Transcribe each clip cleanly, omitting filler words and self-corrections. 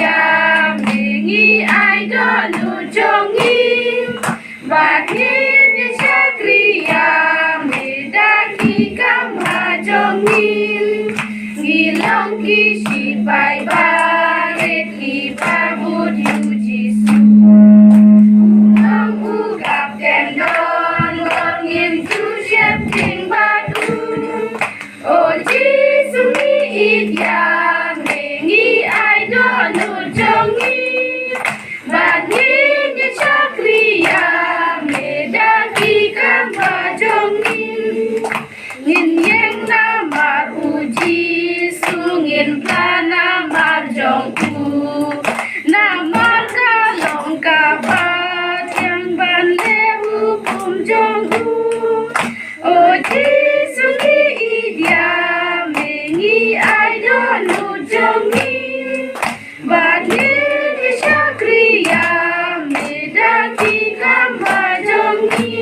ya mengi ai đó lu trong im và thiên như chakriya me đã khi cam hà trong im nghi long ki shi bai ba ret ki ba bút yu jisu long u gặp kèm đón con nghiêm chú chép tình ba tu ô jisu ni ít ya me nghi ai đó lu trong im và thiên như chakriya me đã khi cam hà trong im ngin yang na mar uji sungin plana mar jong u na mar ka long ka ba tiang ban le u pum jong u o ji sungi idia me ngi ai do nu jong ni ba ni chakriya me da ki kam ba jong ni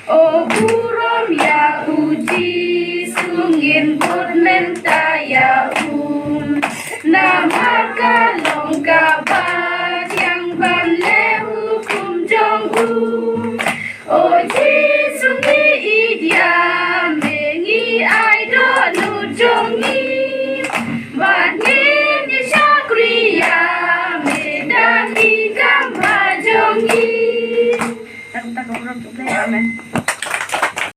o burom ya uji sungin